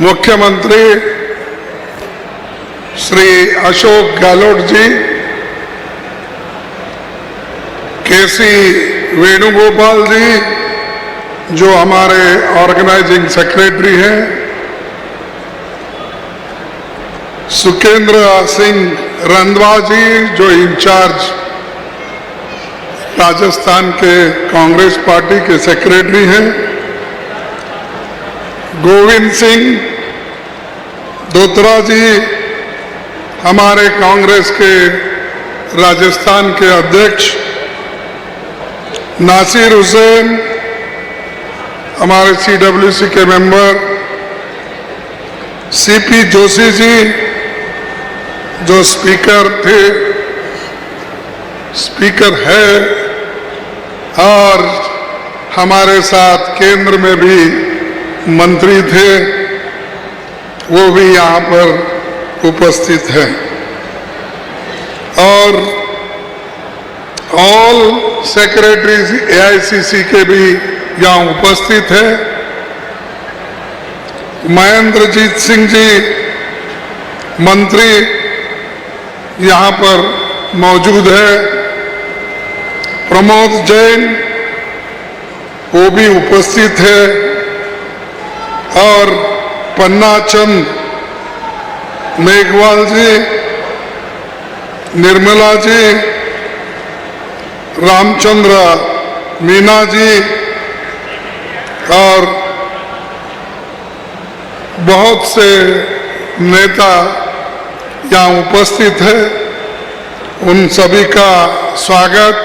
मुख्यमंत्री श्री अशोक गहलोत जी, केसी वेणुगोपाल जी जो हमारे ऑर्गेनाइजिंग सेक्रेटरी हैं, सुकेंद्र सिंह रंधवा जी जो इंचार्ज राजस्थान के कांग्रेस पार्टी के सेक्रेटरी हैं, गोविंद सिंह दोत्रा जी हमारे कांग्रेस के राजस्थान के अध्यक्ष, नासिर हुसैन हमारे CWC के मेंबर, CP जोशी जी जो स्पीकर थे, स्पीकर है, और हमारे साथ केंद्र में भी मंत्री थे, वो भी यहाँ पर उपस्थित हैं, और ऑल सेक्रेटरीज AICC के भी यहाँ उपस्थित हैं। महेंद्रजीत सिंह जी मंत्री यहाँ पर मौजूद है, प्रमोद जैन वो भी उपस्थित है, और पन्ना चंद मेघवाल जी, निर्मला जी, रामचंद्र मीना जी, और बहुत से नेता यहाँ उपस्थित है। उन सभी का स्वागत,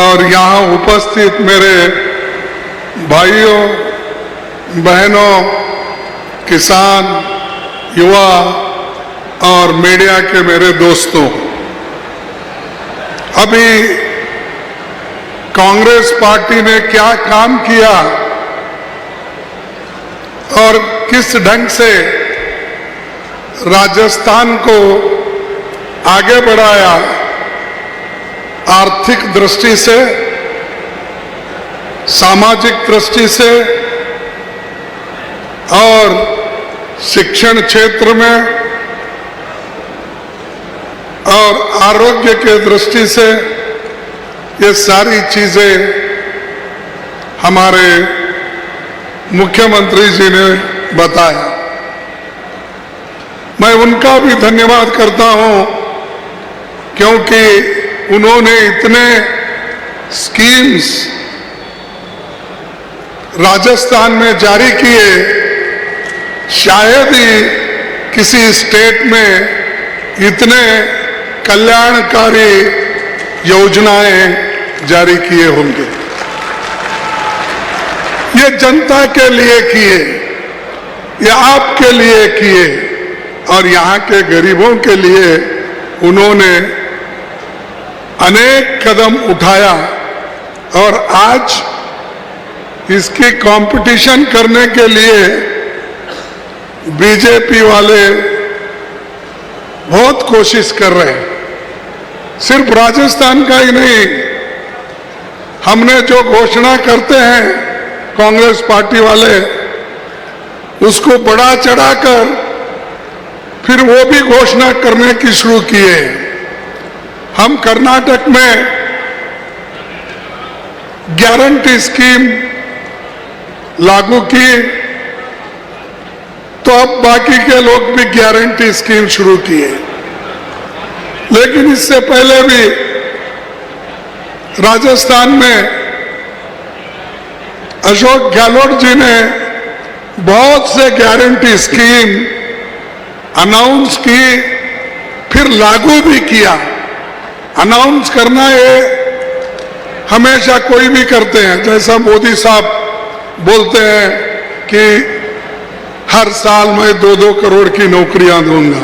और यहाँ उपस्थित मेरे भाइयों बहनों, किसान, युवा और मीडिया के मेरे दोस्तों, अभी कांग्रेस पार्टी ने क्या काम किया और किस ढंग से राजस्थान को आगे बढ़ाया, आर्थिक दृष्टि से, सामाजिक दृष्टि से और शिक्षण क्षेत्र में और आरोग्य के दृष्टि से, ये सारी चीजें हमारे मुख्यमंत्री जी ने बताया। मैं उनका भी धन्यवाद करता हूं, क्योंकि उन्होंने इतने स्कीम्स राजस्थान में जारी किए, शायद ही किसी स्टेट में इतने कल्याणकारी योजनाएं जारी किए होंगे। ये जनता के लिए किए, ये आपके लिए किए, और यहाँ के गरीबों के लिए उन्होंने अनेक कदम उठाया, और आज इसकी कंपटीशन करने के लिए बीजेपी वाले बहुत कोशिश कर रहे हैं। सिर्फ राजस्थान का ही नहीं, हमने जो घोषणा करते हैं कांग्रेस पार्टी वाले, उसको बढ़ा चढ़ाकर फिर वो भी घोषणा करने की शुरू किए। हम कर्नाटक में गारंटी स्कीम लागू की, तो अब बाकी के लोग भी गारंटी स्कीम शुरू किए। लेकिन इससे पहले भी राजस्थान में अशोक गहलोत जी ने बहुत से गारंटी स्कीम अनाउंस की, फिर लागू भी किया। अनाउंस करना ये हमेशा कोई भी करते हैं, जैसा मोदी साहब बोलते हैं कि हर साल मैं 2-2 करोड़ की नौकरियां दूंगा।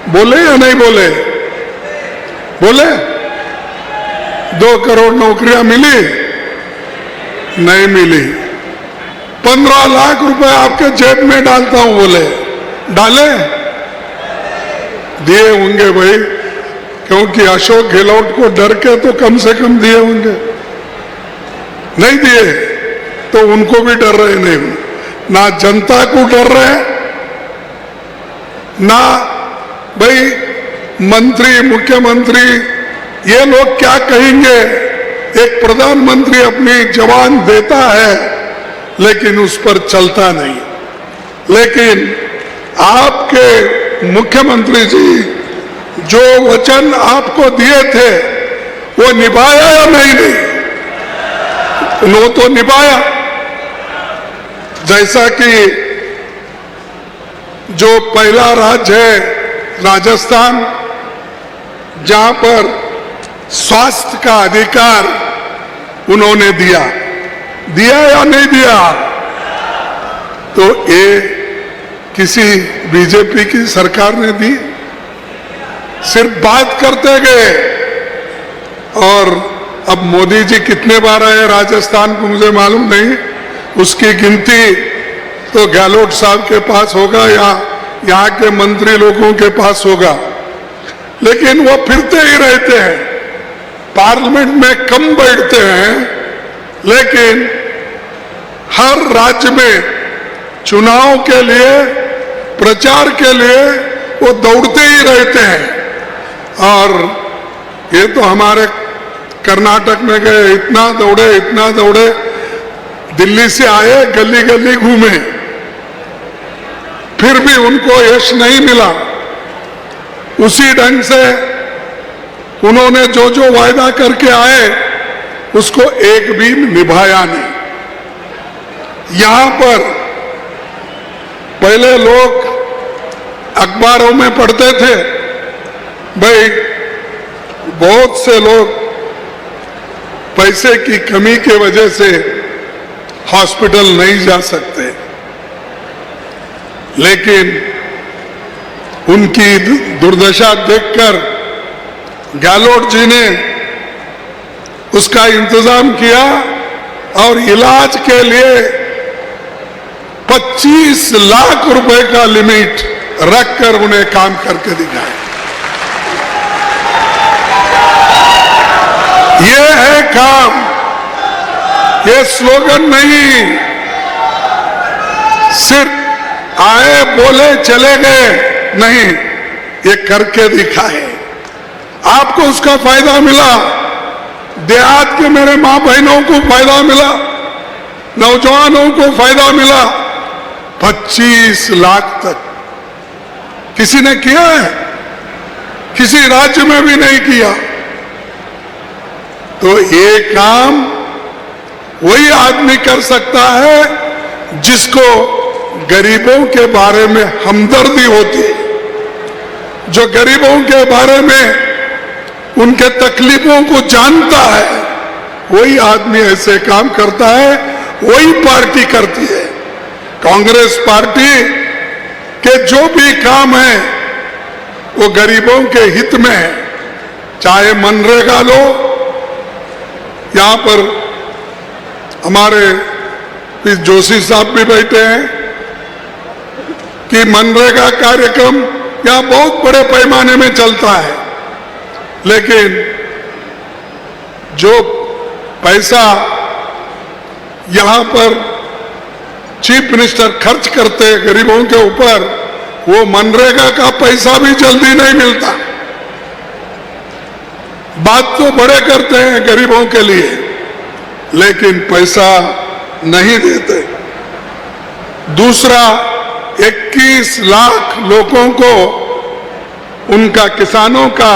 बोले या नहीं बोले? बोले 2 करोड़ नौकरियां मिली? नहीं मिली। 15 लाख रुपए आपके जेब में डालता हूं, बोले डाले? दिए होंगे भाई, क्योंकि अशोक गहलोत को डर के तो कम से कम दिए होंगे। नहीं दिए तो उनको भी डर रहे नहीं, ना जनता को डर रहे ना भाई मंत्री, मुख्यमंत्री ये लोग क्या कहेंगे। एक प्रधानमंत्री अपनी जवान देता है लेकिन उस पर चलता नहीं। लेकिन आपके मुख्यमंत्री जी जो वचन आपको दिए थे वो निभाया या नहीं? उन्होंने तो निभाया। जैसा कि जो पहला राज्य है राजस्थान, जहां पर स्वास्थ्य का अधिकार उन्होंने दिया या नहीं दिया? तो ये किसी बीजेपी की सरकार ने दी? सिर्फ बात करते गए। और अब मोदी जी कितने बार आए राजस्थान को मुझे मालूम नहीं, उसकी गिनती तो गहलोत साहब के पास होगा या यहाँ के मंत्री लोगों के पास होगा। लेकिन वो फिरते ही रहते हैं, पार्लियामेंट में कम बैठते हैं, लेकिन हर राज्य में चुनाव के लिए, प्रचार के लिए वो दौड़ते ही रहते हैं। और ये तो हमारे कर्नाटक में गए, इतना दौड़े, दिल्ली से आए, गली गली घूमे, फिर भी उनको यश नहीं मिला। उसी ढंग से उन्होंने जो जो वायदा करके आए उसको एक भी निभाया नहीं। यहां पर पहले लोग अखबारों में पढ़ते थे, भाई बहुत से लोग पैसे की कमी की वजह से हॉस्पिटल नहीं जा सकते, लेकिन उनकी दुर्दशा देखकर गहलोत जी ने उसका इंतजाम किया और इलाज के लिए 25 लाख रुपए का लिमिट रखकर उन्हें काम करके दिखाया। ये है काम, ये स्लोगन नहीं, सिर्फ आए बोले चले गए नहीं, ये करके दिखाए। आपको उसका फायदा मिला, देहात के मेरे मां बहनों को फायदा मिला, नौजवानों को फायदा मिला। 25 लाख तक किसी ने किया है? किसी राज्य में भी नहीं किया। तो ये काम वही आदमी कर सकता है जिसको गरीबों के बारे में हमदर्दी होती है, जो गरीबों के बारे में उनके तकलीफों को जानता है। वही आदमी ऐसे काम करता है, वही पार्टी करती है। कांग्रेस पार्टी के जो भी काम है वो गरीबों के हित में है। चाहे मनरेगा लो, यहां पर हमारे जोशी साहब भी बैठे हैं कि मनरेगा कार्यक्रम यहां बहुत बड़े पैमाने में चलता है, लेकिन जो पैसा यहां पर चीफ मिनिस्टर खर्च करते हैं गरीबों के ऊपर, वो मनरेगा का पैसा भी जल्दी नहीं मिलता। बात तो बड़े करते हैं गरीबों के लिए, लेकिन पैसा नहीं देते। दूसरा, 21 लाख लोगों को उनका, किसानों का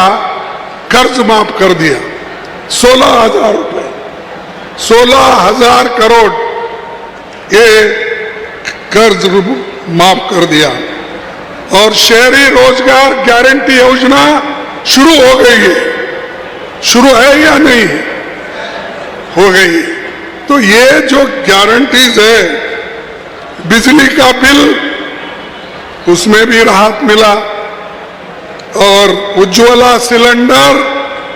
कर्ज माफ कर दिया। 16,000 रुपए, 16,000 करोड़ ये कर्ज माफ कर दिया। और शहरी रोजगार गारंटी योजना शुरू हो गई है। शुरू है या नहीं? हो गई। तो ये जो गारंटीज है, बिजली का बिल उसमें भी राहत मिला, और उज्ज्वला सिलेंडर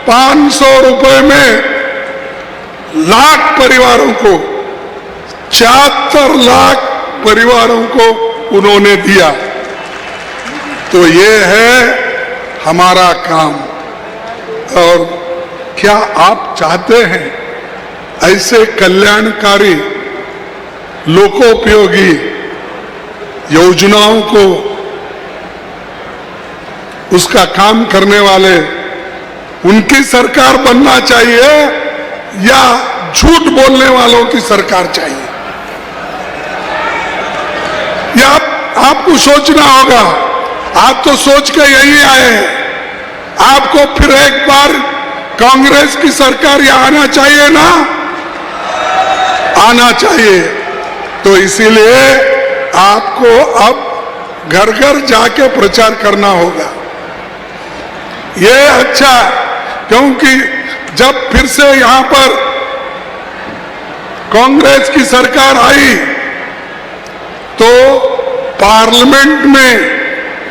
500 रुपए में लाख परिवारों को, 74 लाख परिवारों को उन्होंने दिया। तो ये है हमारा काम। और क्या आप चाहते हैं ऐसे कल्याणकारी लोकोपयोगी योजनाओं को उसका काम करने वाले उनकी सरकार बनना चाहिए या झूठ बोलने वालों की सरकार चाहिए? या आपको सोचना होगा। आप तो सोच के यही आए हैं। आपको फिर एक बार कांग्रेस की सरकार यहां आना चाहिए ना? आना चाहिए। तो इसीलिए आपको अब घर घर जाके प्रचार करना होगा। ये अच्छा, क्योंकि जब फिर से यहां पर कांग्रेस की सरकार आई तो पार्लियामेंट में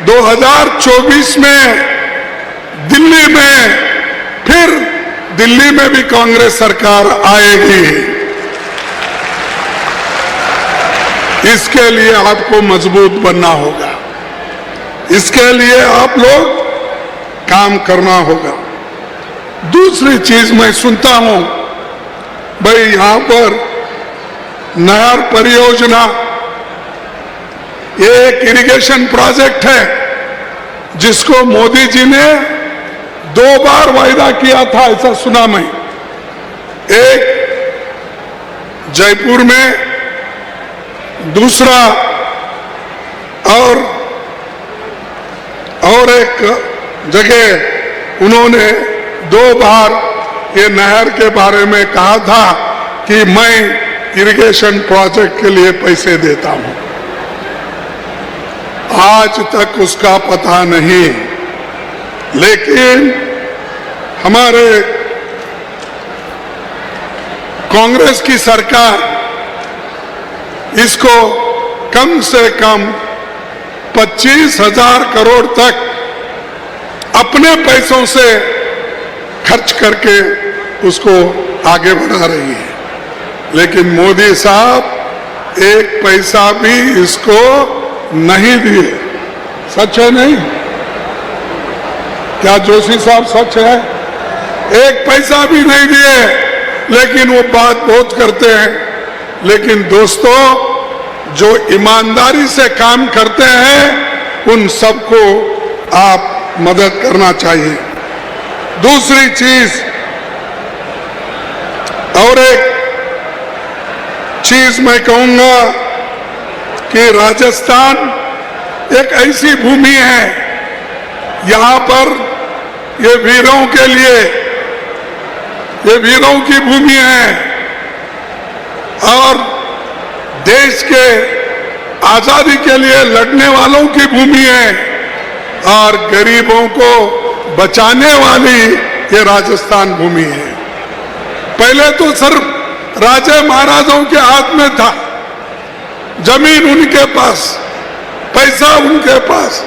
2024 में दिल्ली में फिर दिल्ली में भी कांग्रेस सरकार आएगी। इसके लिए आपको मजबूत बनना होगा। इसके लिए आप लोग काम करना होगा। दूसरी चीज मैं सुनता हूं, भाई यहां पर नहर परियोजना, ये एक इरिगेशन प्रोजेक्ट है जिसको मोदी जी ने 2 बार वायदा किया था, ऐसा सुना मैं। एक जयपुर में, दूसरा और एक जगह उन्होंने 2 बार ये नहर के बारे में कहा था कि मैं इरिगेशन प्रोजेक्ट के लिए पैसे देता हूं। आज तक उसका पता नहीं, लेकिन हमारे कांग्रेस की सरकार इसको कम से कम 25,000 करोड़ तक अपने पैसों से खर्च करके उसको आगे बढ़ा रही है। लेकिन मोदी साहब एक पैसा भी इसको नहीं दिए। सच है नहीं? क्या जोशी साहब सच है? एक पैसा भी नहीं दिए, लेकिन वो बात बहुत करते हैं। लेकिन दोस्तों, जो ईमानदारी से काम करते हैं उन सबको आप मदद करना चाहिए। दूसरी चीज, और एक चीज मैं कहूंगा कि राजस्थान एक ऐसी भूमि है, यहां पर ये वीरों के लिए, ये वीरों की भूमि है और देश के आजादी के लिए लड़ने वालों की भूमि है और गरीबों को बचाने वाली ये राजस्थान भूमि है। पहले तो सिर्फ राजे महाराजों के हाथ में था, जमीन उनके पास, पैसा उनके पास।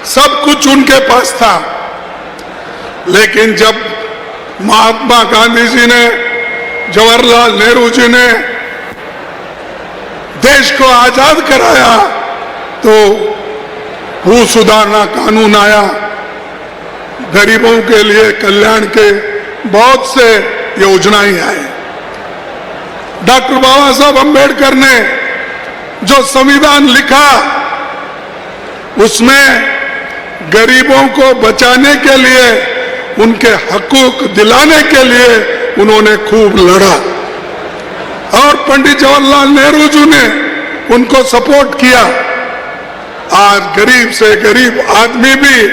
सब कुछ उनके पास था। लेकिन जब महात्मा गांधी जी ने, जवाहरलाल नेहरू जी ने देश को आजाद कराया तो भू सुधारना कानून आया, गरीबों के लिए कल्याण के बहुत से योजनाएं आए। डॉक्टर बाबा साहब अम्बेडकर ने जो संविधान लिखा उसमें गरीबों को बचाने के लिए, उनके हकूक दिलाने के लिए उन्होंने खूब लड़ा और पंडित जवाहरलाल नेहरू जी ने उनको सपोर्ट किया। आज गरीब से गरीब आदमी भी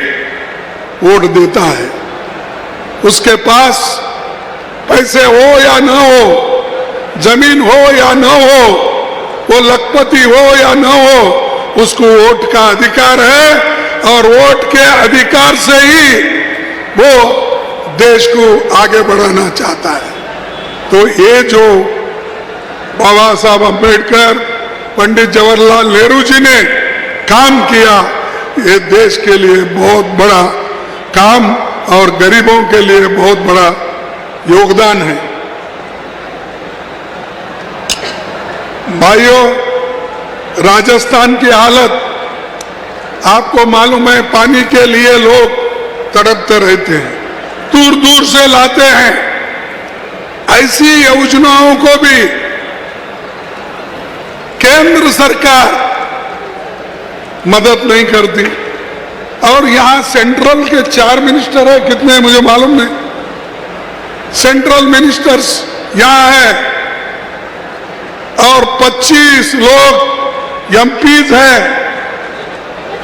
वोट देता है। उसके पास पैसे हो या न हो, जमीन हो या न हो, वो लखपति हो या न हो, उसको वोट का अधिकार है और वोट के अधिकार से ही वो देश को आगे बढ़ाना चाहता है। तो ये जो बाबा साहब अम्बेडकर, पंडित जवाहरलाल नेहरू जी ने काम किया, ये देश के लिए बहुत बड़ा काम और गरीबों के लिए बहुत बड़ा योगदान है। भाइयों, राजस्थान की हालत आपको मालूम है, पानी के लिए लोग तड़पते रहते हैं, दूर दूर से लाते हैं। ऐसी योजनाओं को भी केंद्र सरकार मदद नहीं करती। और यहां सेंट्रल के 4 मिनिस्टर है, कितने हैं मुझे मालूम नहीं, सेंट्रल मिनिस्टर्स यहां है और 25 लोग एमपीज हैं।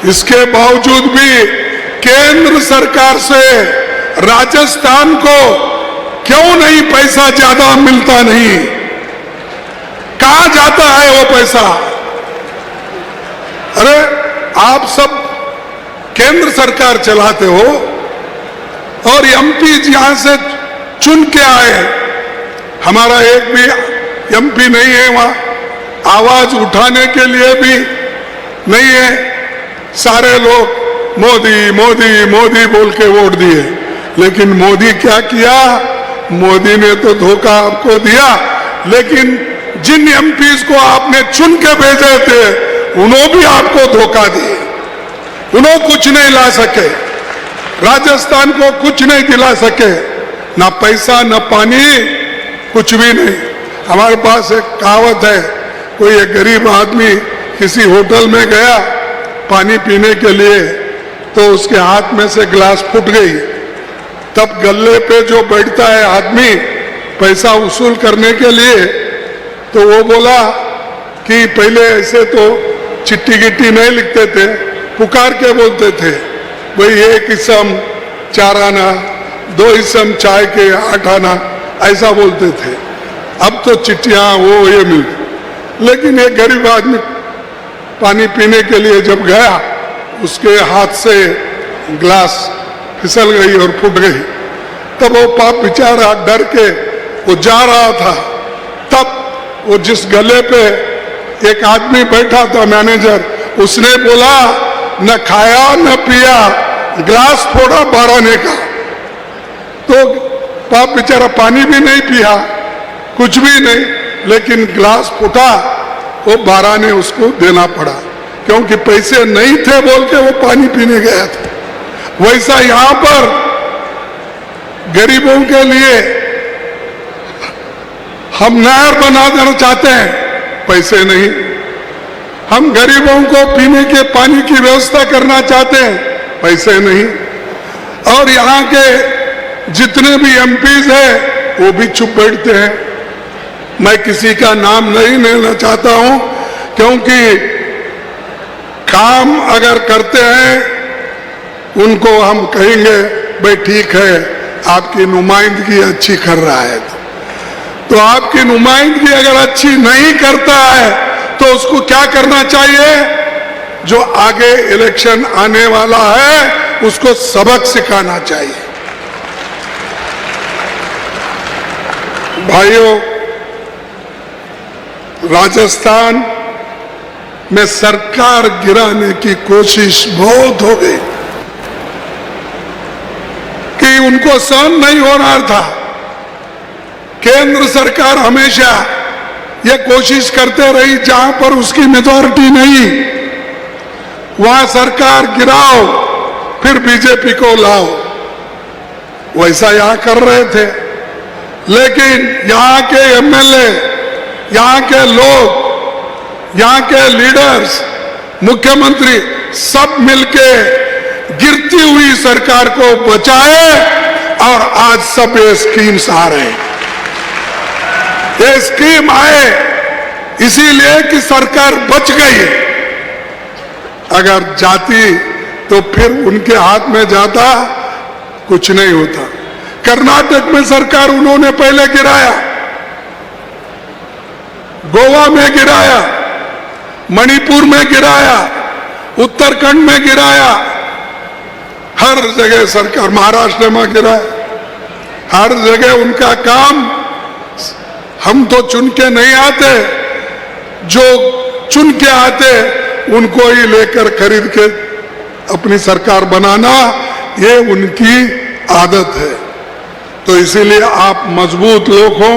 इसके बावजूद भी केंद्र सरकार से राजस्थान को क्यों नहीं पैसा ज्यादा मिलता, नहीं, कहां जाता है वो पैसा? अरे आप सब केंद्र सरकार चलाते हो और एमपी यहां से चुन के आए, हमारा एक भी एमपी नहीं है वहां, आवाज उठाने के लिए भी नहीं है। सारे लोग मोदी मोदी मोदी बोल के वोट दिए, लेकिन मोदी क्या किया? मोदी ने तो धोखा आपको दिया, लेकिन जिन एमपीज को आपने चुन के भेजे थे उन्होंने भी आपको धोखा दिए, उन्होंने कुछ नहीं ला सके, राजस्थान को कुछ नहीं दिला सके, ना पैसा ना पानी, कुछ भी नहीं। हमारे पास एक कहावत है, कोई एक गरीब आदमी किसी होटल में गया पानी पीने के लिए, तो उसके हाथ में से गिलास फूट गई। तब गल्ले पे जो बैठता है आदमी पैसा वसूल करने के लिए, तो वो बोला कि पहले ऐसे तो चिट्ठी गिट्टी नहीं लिखते थे, पुकार के बोलते थे, भाई 1 इसम 4 आना, 2 इसम चाय के 8 आना, ऐसा बोलते थे। अब तो चिट्ठियां वो ये मिलती। लेकिन एक गरीब आदमी पानी पीने के लिए जब गया, उसके हाथ से गिलास फिसल गई और फूट गई। तब वो पाप बेचारा डर के वो जा रहा था, तब वो जिस गले पे एक आदमी बैठा था मैनेजर, उसने बोला न खाया न पिया, गिलास फोड़ा 12 आने का। तो पाप बेचारा पानी भी नहीं पिया, कुछ भी नहीं, लेकिन गिलास फूटा, वो 12 ने उसको देना पड़ा, क्योंकि पैसे नहीं थे बोल के वो पानी पीने गया था। वैसा यहां पर गरीबों के लिए हम नहर बना देना चाहते हैं, पैसे नहीं। हम गरीबों को पीने के पानी की व्यवस्था करना चाहते हैं, पैसे नहीं। और यहाँ के जितने भी एमपीज हैं वो भी चुप बैठते हैं। मैं किसी का नाम नहीं लेना चाहता हूं, क्योंकि काम अगर करते हैं उनको हम कहेंगे भाई ठीक है, आपकी नुमाइंदगी अच्छी कर रहा है, तो आपकी नुमाइंदगी अगर अच्छी नहीं करता है तो उसको क्या करना चाहिए? जो आगे इलेक्शन आने वाला है उसको सबक सिखाना चाहिए। भाइयों, राजस्थान में सरकार गिराने की कोशिश बहुत हो गई कि उनको सहन नहीं हो रहा था। केंद्र सरकार हमेशा ये कोशिश करते रही, जहां पर उसकी मेजॉरिटी नहीं वहां सरकार गिराओ फिर बीजेपी को लाओ, वैसा यहां कर रहे थे। लेकिन यहां के एमएलए, यहां के लोग, यहां के लीडर्स, मुख्यमंत्री सब मिलके गिरती हुई सरकार को बचाए और आज सब ये स्कीम्स आ रहे हैं। ये स्कीम आए इसीलिए कि सरकार बच गई। अगर जाती तो फिर उनके हाथ में जाता, कुछ नहीं होता। कर्नाटक में सरकार उन्होंने पहले गिराया, गोवा में गिराया, मणिपुर में गिराया, उत्तराखंड में गिराया, हर जगह सरकार, महाराष्ट्र में गिराया, हर जगह उनका काम। हम तो चुन के नहीं आते, जो चुन के आते उनको ही लेकर खरीद के अपनी सरकार बनाना, ये उनकी आदत है। तो इसीलिए आप मजबूत लोग हो,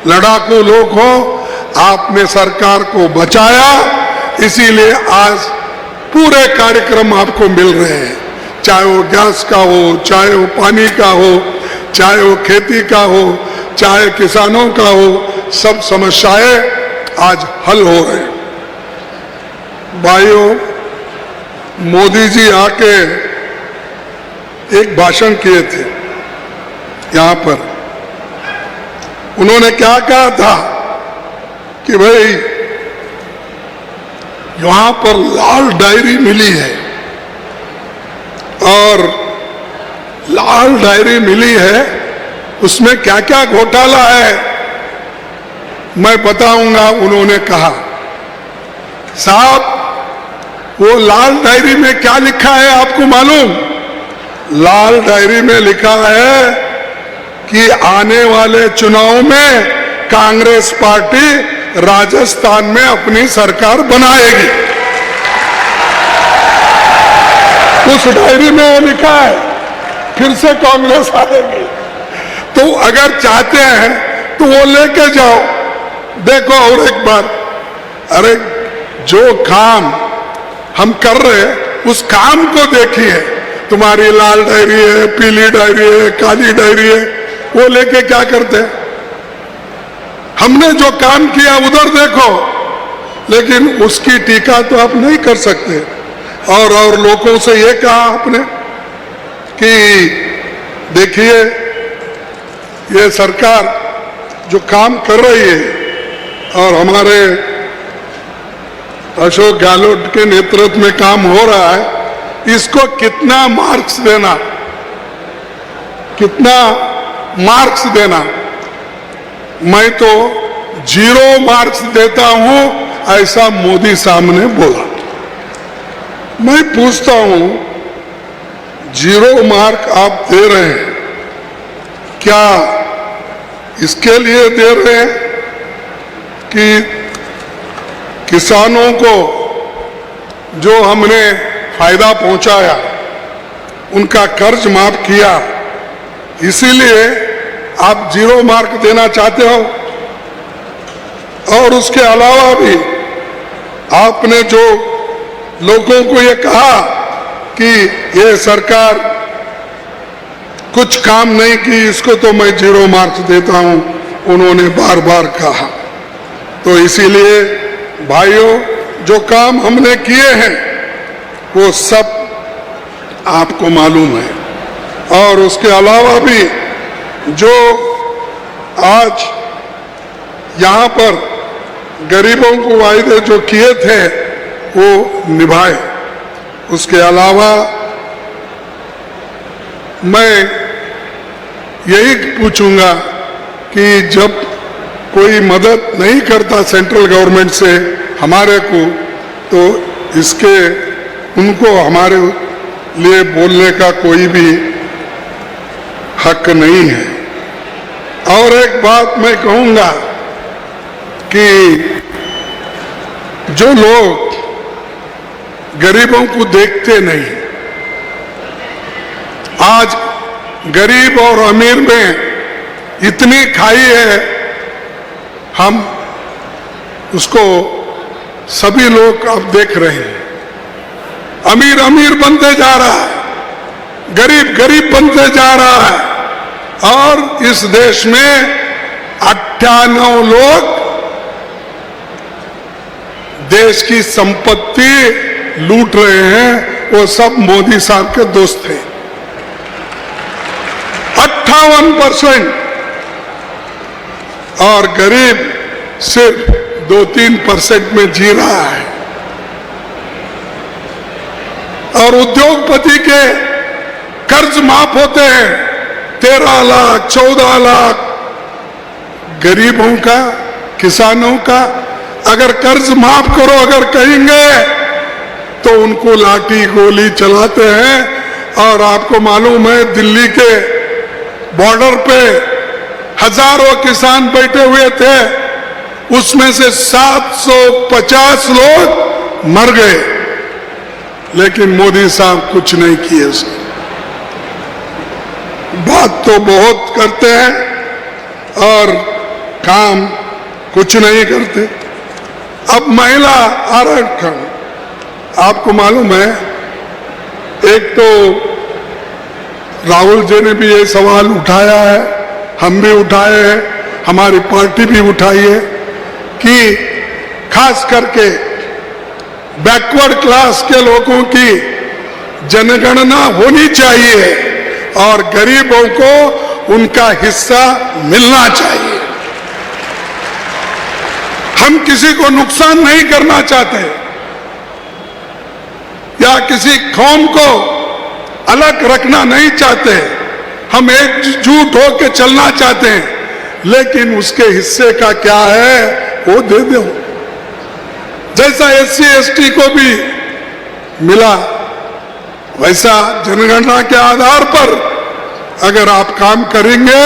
लड़ाकू लोग हो, आपने सरकार को बचाया, इसीलिए आज पूरे कार्यक्रम आपको मिल रहे हैं। चाहे वो गैस का हो, चाहे वो पानी का हो, चाहे वो खेती का हो, चाहे किसानों का हो, सब समस्याएं आज हल हो रहे हैं। भाइयों, मोदी जी आके एक भाषण किए थे यहां पर। उन्होंने क्या कहा था कि भाई यहां पर लाल डायरी मिली है और लाल डायरी मिली है, उसमें क्या क्या घोटाला है मैं बताऊंगा। उन्होंने कहा साहब, वो लाल डायरी में क्या लिखा है आपको मालूम? लाल डायरी में लिखा है कि आने वाले चुनाव में कांग्रेस पार्टी राजस्थान में अपनी सरकार बनाएगी। उस डायरी में लिखा है फिर से कांग्रेस आएगी। तो अगर चाहते हैं तो वो लेके जाओ। देखो और एक बार, अरे जो काम हम कर रहे हैं उस काम को देखिए। तुम्हारी लाल डायरी है, पीली डायरी है, काली डायरी है, वो लेके क्या करते हैं? हमने जो काम किया उधर देखो, लेकिन उसकी टीका तो आप नहीं कर सकते। और लोगों से ये कहा आपने कि देखिए ये सरकार जो काम कर रही है और हमारे अशोक गहलोत के नेतृत्व में काम हो रहा है, इसको कितना मार्क्स देना, कितना मार्क्स देना? मैं तो 0 मार्क्स देता हूं, ऐसा मोदी साहब ने बोला। मैं पूछता हूं, 0 मार्क आप दे रहे हैं, क्या इसके लिए दे रहे हैं कि किसानों को जो हमने फायदा पहुंचाया, उनका कर्ज माफ किया, इसीलिए आप 0 मार्क देना चाहते हो? और उसके अलावा भी आपने जो लोगों को ये कहा कि ये सरकार कुछ काम नहीं की, इसको तो मैं 0 मार्क्स देता हूं, उन्होंने बार बार कहा। तो इसीलिए भाइयों, जो काम हमने किए हैं वो सब आपको मालूम है। और उसके अलावा भी जो आज यहां पर गरीबों को वायदे जो किए थे वो निभाए। उसके अलावा मैं यही पूछूंगा कि जब कोई मदद नहीं करता सेंट्रल गवर्नमेंट से हमारे को, तो इसके उनको हमारे लिए बोलने का कोई भी हक नहीं है। और एक बात मैं कहूंगा कि जो लोग गरीबों को देखते नहीं, आज गरीब और अमीर में इतनी खाई है, हम उसको सभी लोग अब देख रहे हैं। अमीर अमीर बनते जा रहा है, गरीब गरीब बनते जा रहा है, और इस देश में 98 लोग देश की संपत्ति लूट रहे हैं, वो सब मोदी साहब के दोस्त थे। 58%, और गरीब सिर्फ 2-3% में जी रहा है। और उद्योगपति के कर्ज माफ होते हैं 13 लाख 14 लाख, गरीबों का, किसानों का अगर कर्ज माफ करो अगर कहेंगे तो उनको लाठी गोली चलाते हैं। और आपको मालूम है दिल्ली के बॉर्डर पे हजारों किसान बैठे हुए थे, उसमें से 750 लोग मर गए, लेकिन मोदी साहब कुछ नहीं किए। बात तो बहुत करते हैं और काम कुछ नहीं करते। अब महिला आरक्षण, आपको मालूम है, एक तो राहुल जी ने भी ये सवाल उठाया है, हम भी उठाए हैं, हमारी पार्टी भी उठाई है कि खास करके बैकवर्ड क्लास के लोगों की जनगणना होनी चाहिए और गरीबों को उनका हिस्सा मिलना चाहिए। हम किसी को नुकसान नहीं करना चाहते या किसी कौम को अलग रखना नहीं चाहते। हम एकजुट होकर चलना चाहते हैं, लेकिन उसके हिस्से का क्या है वो दे दो। जैसा SC ST को भी मिला, वैसा जनगणना के आधार पर अगर आप काम करेंगे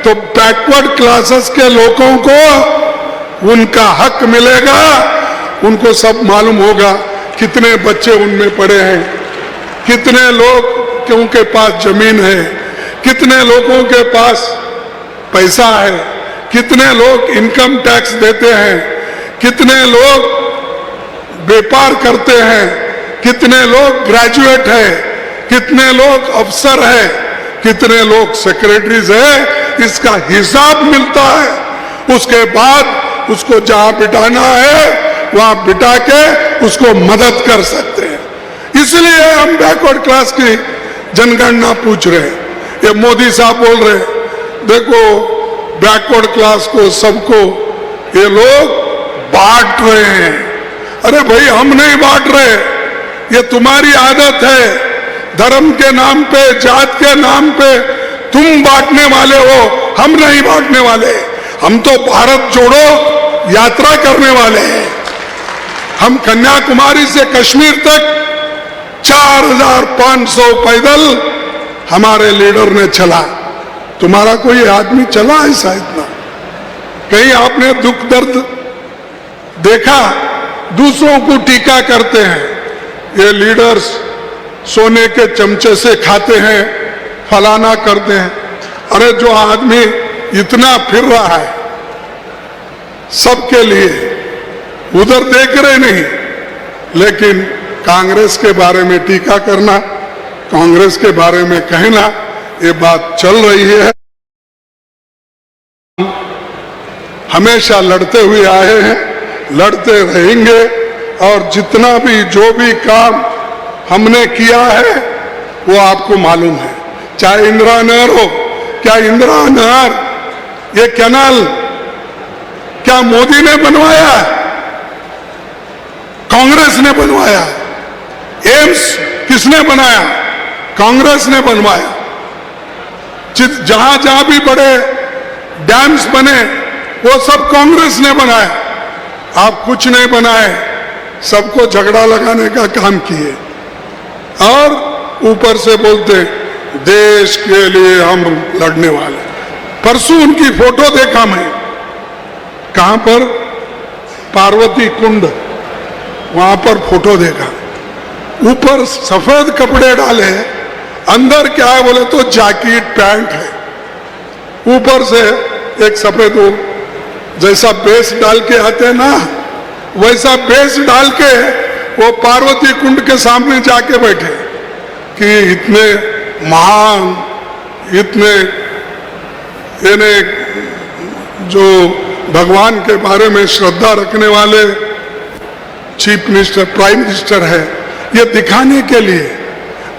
तो बैकवर्ड क्लासेस के लोगों को उनका हक मिलेगा। उनको सब मालूम होगा कितने बच्चे उनमें पड़े हैं, कितने लोग के पास जमीन है, कितने लोगों के पास पैसा है, कितने लोग इनकम टैक्स देते हैं, कितने लोग व्यापार करते हैं, कितने लोग ग्रेजुएट हैं, कितने लोग अफसर हैं, कितने लोग सेक्रेटरीज है। इसका हिसाब मिलता है। उसके बाद उसको जहां बिठाना है वहां बिठा के उसको मदद कर सकते हैं। इसलिए हम बैकवर्ड क्लास की जनगणना पूछ रहे हैं। ये मोदी साहब बोल रहे हैं देखो बैकवर्ड क्लास को सबको ये लोग बांट रहे हैं। अरे भाई हम नहीं बांट रहे, ये तुम्हारी आदत है। धर्म के नाम पे, जात के नाम पे तुम बांटने वाले हो, हम नहीं बांटने वाले। हम तो भारत जोड़ो यात्रा करने वाले हैं। हम कन्याकुमारी से कश्मीर तक 4500 पैदल हमारे लीडर ने चला। तुम्हारा कोई आदमी चला ऐसा इतना? कहीं आपने दुख दर्द देखा? दूसरों को टीका करते हैं ये लीडर्स सोने के चमचे से खाते हैं, फलाना करते हैं। अरे जो आदमी इतना फिर रहा है सबके लिए, उधर देख रहे नहीं, लेकिन कांग्रेस के बारे में टीका करना, कांग्रेस के बारे में कहना, ये बात चल रही है। हमेशा लड़ते हुए आए हैं, लड़ते रहेंगे और जितना भी जो भी काम हमने किया है वो आपको मालूम है। चाहे इंदिरा नहर हो, क्या इंदिरा नहर ये कैनाल क्या मोदी ने बनवाया? कांग्रेस ने बनवाया। एम्स किसने बनाया? कांग्रेस ने बनवाया। जहां जहां भी बड़े डैम्स बने वो सब कांग्रेस ने बनाया। आप कुछ नहीं बनाए, सबको झगड़ा लगाने का काम किए और ऊपर से बोलते देश के लिए हम लड़ने वाले। परसों उनकी फोटो देखा मैं, कहां पर? पार्वती कुंड, वहां पर फोटो देखा। ऊपर सफेद कपड़े डाले, अंदर क्या है बोले तो जैकेट पैंट है। ऊपर से एक सफेद वो जैसा बेस डाल के आते हैं ना, वैसा बेस डाल के वो पार्वती कुंड के सामने जाके बैठे कि इतने महान, इतने जो भगवान के बारे में श्रद्धा रखने वाले चीफ मिनिस्टर, प्राइम मिनिस्टर है, ये दिखाने के लिए।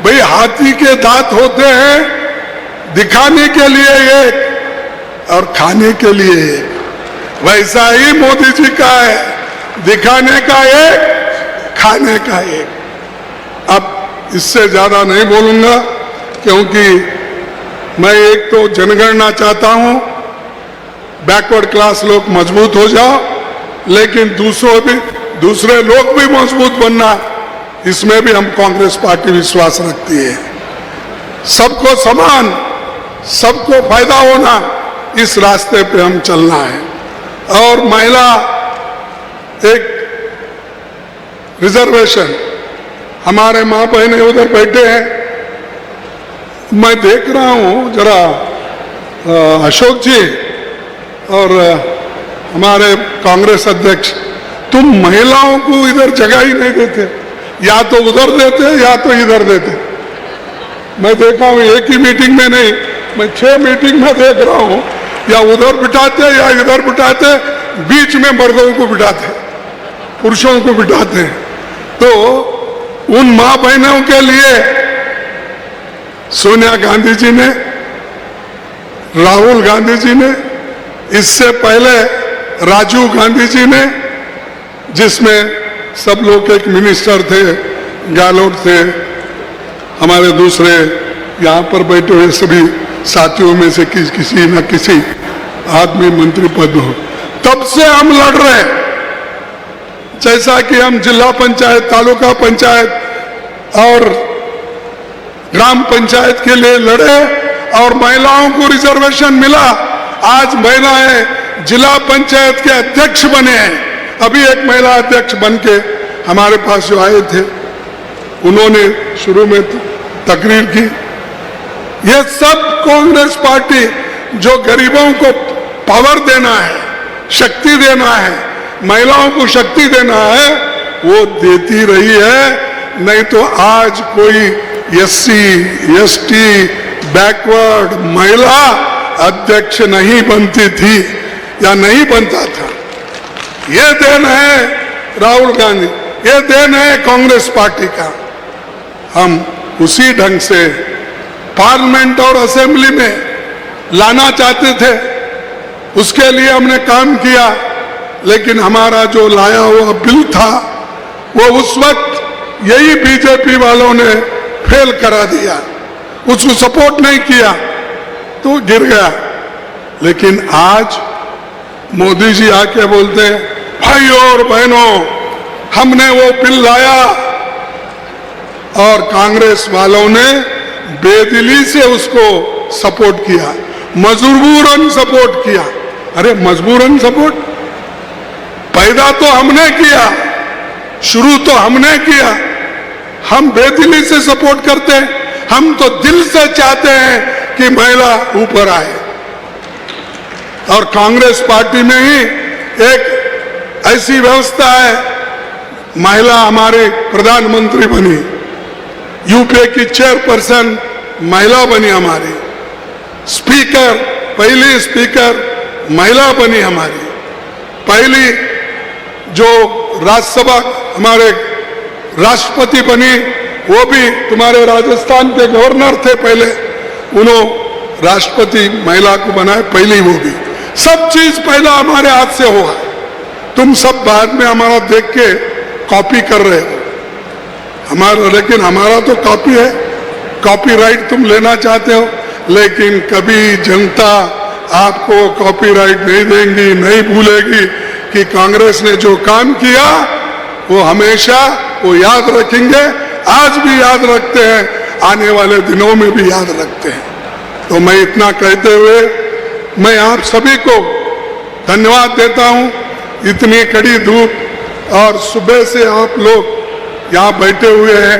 भाई हाथी के दांत होते हैं दिखाने के लिए एक और खाने के लिए एक, वैसा ही मोदी जी का है, दिखाने का एक, खाने का एक। अब इससे ज्यादा नहीं बोलूंगा क्योंकि मैं एक तो जनगणना चाहता हूं बैकवर्ड क्लास लोग मजबूत हो जाओ, लेकिन दूसरे लोग भी मजबूत बनना, इसमें भी हम कांग्रेस पार्टी विश्वास रखती है। सबको समान, सबको फायदा होना, इस रास्ते पे हम चलना है। और महिला एक रिजर्वेशन, हमारे मां बहनें उधर बैठे हैं, मैं देख रहा हूं जरा अशोक जी और हमारे कांग्रेस अध्यक्ष, तुम महिलाओं को इधर जगह ही नहीं देते, या तो उधर देते या तो इधर देते। मैं देखा हूं एक ही मीटिंग में नहीं, मैं 6 मीटिंग में देख रहा हूं, या उधर बिठाते या इधर बिठाते, बीच में मर्दों को बिठाते, पुरुषों को बिठाते हैं। तो उन मां बहनों के लिए सोनिया गांधी जी ने, राहुल गांधी जी ने, इससे पहले राजीव गांधी जी ने, जिसमें सब लोग एक मिनिस्टर थे, गहलोत थे, हमारे दूसरे यहाँ पर बैठे हुए सभी साथियों में से किसी न किसी आदमी मंत्री पद हो, तब से हम लड़ रहे हैं। जैसा कि हम जिला पंचायत, तालुका पंचायत और ग्राम पंचायत के लिए लड़े और महिलाओं को रिजर्वेशन मिला, आज महिलाएं जिला पंचायत के अध्यक्ष बने हैं। अभी एक महिला अध्यक्ष बनके हमारे पास जो आए थे, उन्होंने शुरू में तकरीर की। ये सब कांग्रेस पार्टी जो गरीबों को पावर देना है, शक्ति देना है, महिलाओं को शक्ति देना है, वो देती रही है। नहीं तो आज कोई SC, ST, बैकवर्ड महिला अध्यक्ष नहीं बनती थी या नहीं बनता था। ये देन है राहुल गांधी, ये देन है कांग्रेस पार्टी का। हम उसी ढंग से पार्लियामेंट और असेंबली में लाना चाहते थे, उसके लिए हमने काम किया, लेकिन हमारा जो लाया हुआ बिल था वो उस वक्त यही बीजेपी वालों ने फेल करा दिया, उसको सपोर्ट नहीं किया तो गिर गया। लेकिन आज मोदी जी आके बोलते हैं, भाइयों और बहनों, हमने वो बिल लाया और कांग्रेस वालों ने बेदिली से उसको सपोर्ट किया, मजबूरन सपोर्ट किया। अरे मजबूरन सपोर्ट, पैदा तो हमने किया, शुरू तो हमने किया, हम बेदिली से सपोर्ट करते हैं। हम तो दिल से चाहते हैं कि महिला ऊपर आए, और कांग्रेस पार्टी में ही एक ऐसी व्यवस्था है, महिला हमारे प्रधानमंत्री बनी, यूपीए की चेयरपर्सन महिला बनी, हमारी स्पीकर, पहली स्पीकर महिला बनी, हमारी पहली जो राज्यसभा हमारे राष्ट्रपति बनी, वो भी तुम्हारे राजस्थान के गवर्नर थे पहले, उन्होंने राष्ट्रपति महिला को बनाए, पहली वो भी। सब चीज पहला हमारे हाथ से हुआ, तुम सब बाद में हमारा देख के कॉपी कर रहे हो हमारा, लेकिन हमारा तो कॉपी है, कॉपीराइट तुम लेना चाहते हो, लेकिन कभी जनता आपको कॉपीराइट नहीं देंगी, नहीं भूलेगी कि कांग्रेस ने जो काम किया वो हमेशा वो याद रखेंगे, आज भी याद रखते हैं, आने वाले दिनों में भी याद रखते हैं। तो मैं इतना कहते हुए मैं आप सभी को धन्यवाद देता हूं। इतनी कड़ी धूप और सुबह से आप लोग यहाँ बैठे हुए हैं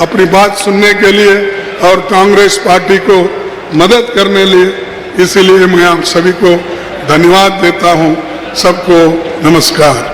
अपनी बात सुनने के लिए और कांग्रेस पार्टी को मदद करने लिए, इसलिए मैं आप सभी को धन्यवाद देता हूं। सबको नमस्कार।